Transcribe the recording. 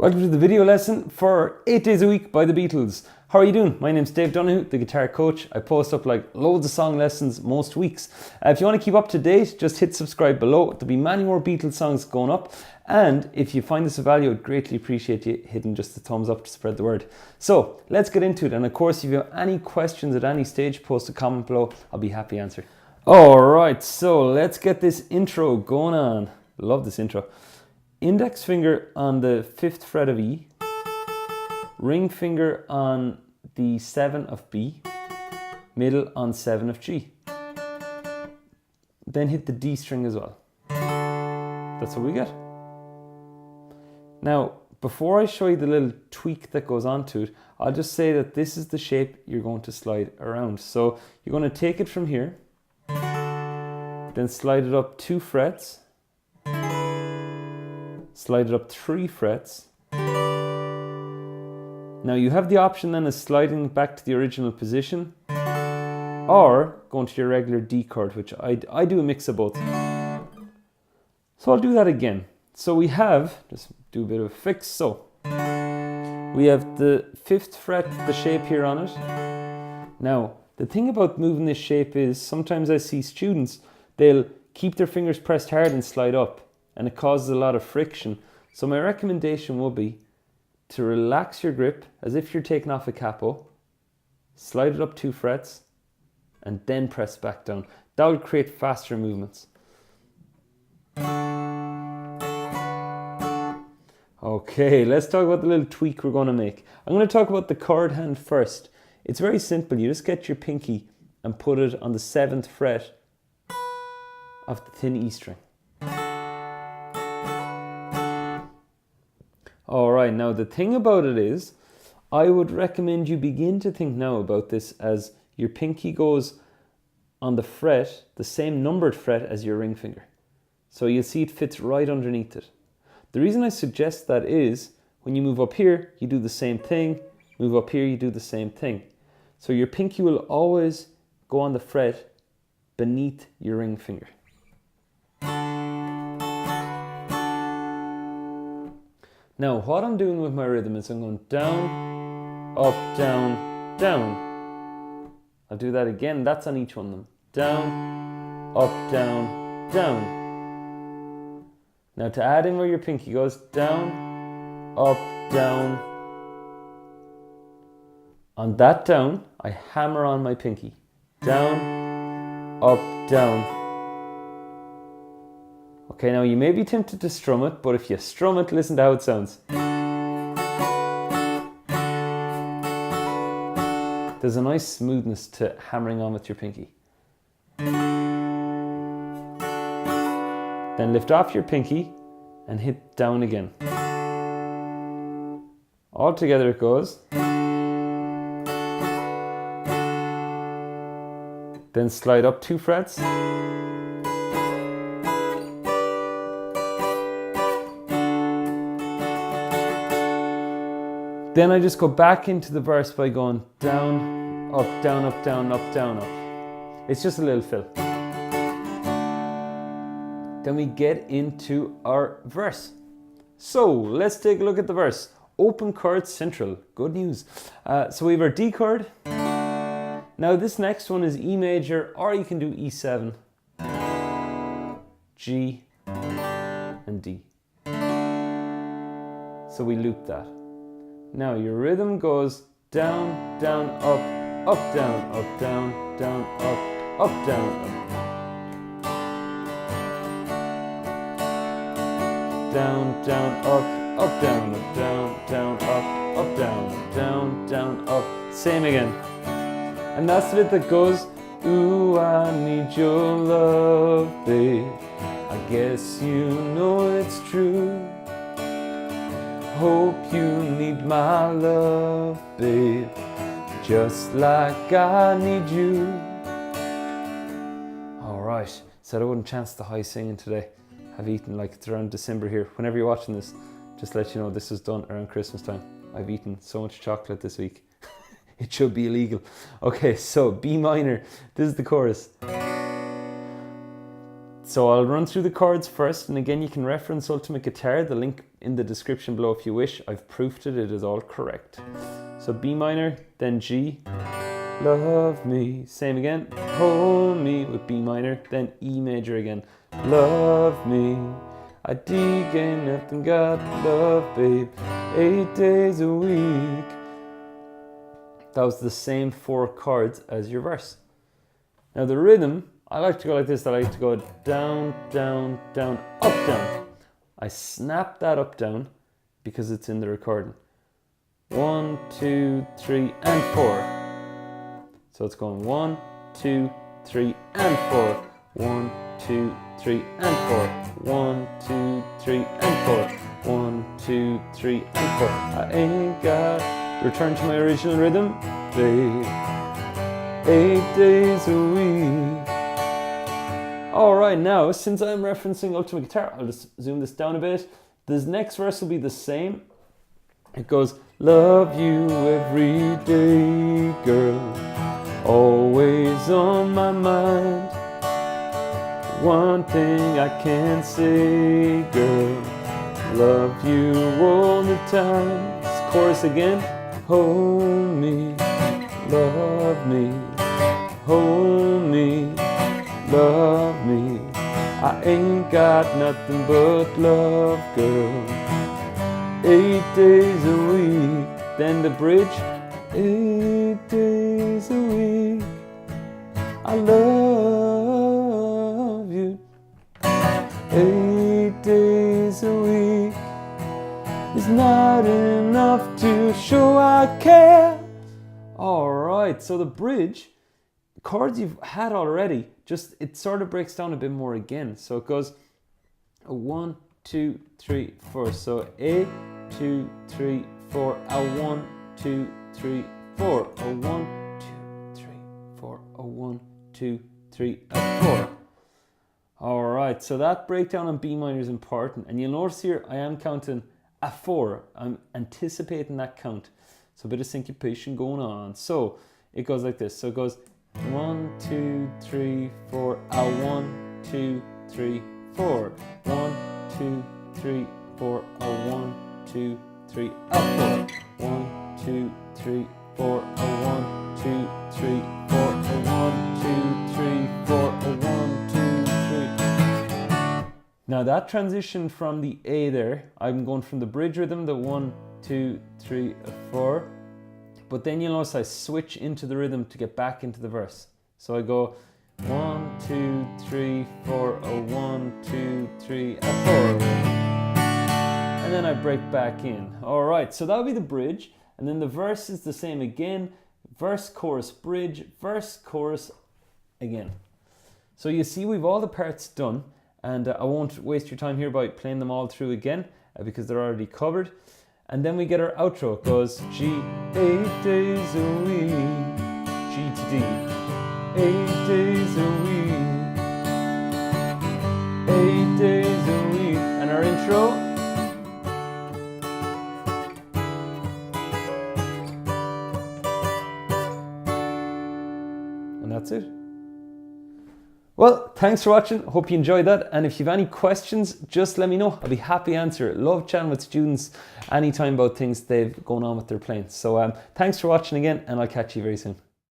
Welcome to the video lesson for 8 Days a Week by the Beatles. How are you doing? My name's Dave Donoghue, the guitar coach. I post up like loads of song lessons most weeks. If you want to keep up to date, just hit subscribe below. There'll be many more Beatles songs going up. And if you find this a value, I'd greatly appreciate you hitting just the thumbs up to spread the word. So let's get into it. And of course, if you have any questions at any stage, post a comment below. I'll be happy to answer. All right, so let's get this intro going on. Love this intro. Index finger on the 5th fret of E, ring finger on the 7 of B, middle on 7 of G. Then hit the D string as well. That's what we get. Now, before I show you the little tweak that goes onto it, I'll just say that this is the shape you're going to slide around. So you're going to take it from here, then slide it up 2 frets, slide it up 3 frets. Now you have the option then of sliding back to the original position or going to your regular D chord, which I do a mix of both. So I'll do that again. So we have, just do a bit of a fix. So we have the 5th fret, the shape here on it. Now the thing about moving this shape is sometimes I see students, they'll keep their fingers pressed hard and slide up, and it causes a lot of friction. So my recommendation would be to relax your grip as if you're taking off a capo, slide it up 2 frets, and then press back down. That will create faster movements. Okay, let's talk about the little tweak we're going to make. I'm going to talk about the chord hand first. It's very simple. You just get your pinky and put it on the 7th fret of the thin E string. Alright, now the thing about it is, I would recommend you begin to think now about this as your pinky goes on the fret, the same numbered fret as your ring finger. So you'll see it fits right underneath it. The reason I suggest that is, when you move up here, you do the same thing, move up here, you do the same thing. So your pinky will always go on the fret beneath your ring finger. Now, what I'm doing with my rhythm is I'm going down, up, down, down. I'll do that again. That's on each one of them. Down, up, down, down. Now, to add in where your pinky goes, down, up, down. On that down, I hammer on my pinky. Down, up, down. Okay, now you may be tempted to strum it, but if you strum it, listen to how it sounds. There's a nice smoothness to hammering on with your pinky. Then lift off your pinky and hit down again. All together it goes. Then slide up 2 frets. Then I just go back into the verse by going down, up, down, up, down, up, down, up. It's just a little fill. Then we get into our verse. So let's take a look at the verse. Open chord central. Good news. So we have our D chord. Now this next one is E major, or you can do E7, G, and D. So we loop that. Now your rhythm goes down, down, up, up, down, up, down, down, up, up, down, up. Down, down, up, up, down, up, down, down, up, down, down, down, up. Same again. And that's the bit that goes, ooh, I need your love, babe. I guess you know it's true. Hope you need my love, babe, just like I need you. Alright, said I wouldn't chance the high singing today. I've eaten, like, it's around December here. Whenever you're watching this, just let you know this was done around Christmas time. I've eaten so much chocolate this week. It should be illegal. Okay, so B minor, this is the chorus. So I'll run through the chords first, and again you can reference Ultimate Guitar. The link in the description below if you wish. I've proofed it, it is all correct. So B minor, then G, love me, same again, hold me with B minor, then E major again, love me, I dig ain't nothing got love, babe, 8 days a week. That was the same 4 chords as your verse. Now the rhythm, I like to go like this. I like to go down, down, down, up, down. I snap that up, down because it's in the recording. 1, 2, 3, and 4. So it's going 1, 2, 3, and 4. 1, 2, 3, and 4. 1, 2, 3, and 4. 1, 2, 3, and 4. I ain't got. Return to my original rhythm, babe. 8 days a week. Alright, now, since I'm referencing Ultimate Guitar, I'll just zoom this down a bit. This next verse will be the same. It goes, love you every day, girl, always on my mind. One thing I can say, girl, love you all the time. This chorus again. Hold me, love me, hold me, love me. I ain't got nothing but love, girl. 8 days a week. Then the bridge. 8 days a week. I love you. 8 days a week is not enough to show I care. Alright, so the bridge, chords you've had already, just it sort of breaks down a bit more again. So it goes 1, 2, 3, 4. So A, 2, 3, 4, a 1, 2, 3, 4, a 1, 2, 3, 4, a 1, 2, 3, a 4. Alright, so that breakdown on B minor is important, and you'll notice here I am counting a 4. I'm anticipating that count. So a bit of syncopation going on. So it goes like this. So it goes 1, 2, 3, 4, a 1, 2, 3, 4. 1, 2, 3, 4, a 1, 2, 3, a 4. 1, 2, 3, 4, a 1, 2, 3, 4, a 1, 2, 3, 4, a 1, 2, 3. Now that transition from the A there, I'm going from the bridge rhythm, the 1, 2, 3, 4. But then you'll notice I switch into the rhythm to get back into the verse. So I go 1, 2, 3, 4, a 1, 2, 3, a 4. And then I break back in. Alright, so that'll be the bridge. And then the verse is the same again. Verse, chorus, bridge, verse, chorus, again. So you see we've all the parts done. And I won't waste your time here by playing them all through again because they're already covered. And then we get our outro. It goes G, 8 days a week, G to D, 8 days a week, 8 days a week. And our intro. And that's it. Well, thanks for watching. Hope you enjoyed that. And if you have any questions, just let me know. I'll be happy to answer it. Love chatting with students anytime about things they've going on with their playing. So thanks for watching again, and I'll catch you very soon.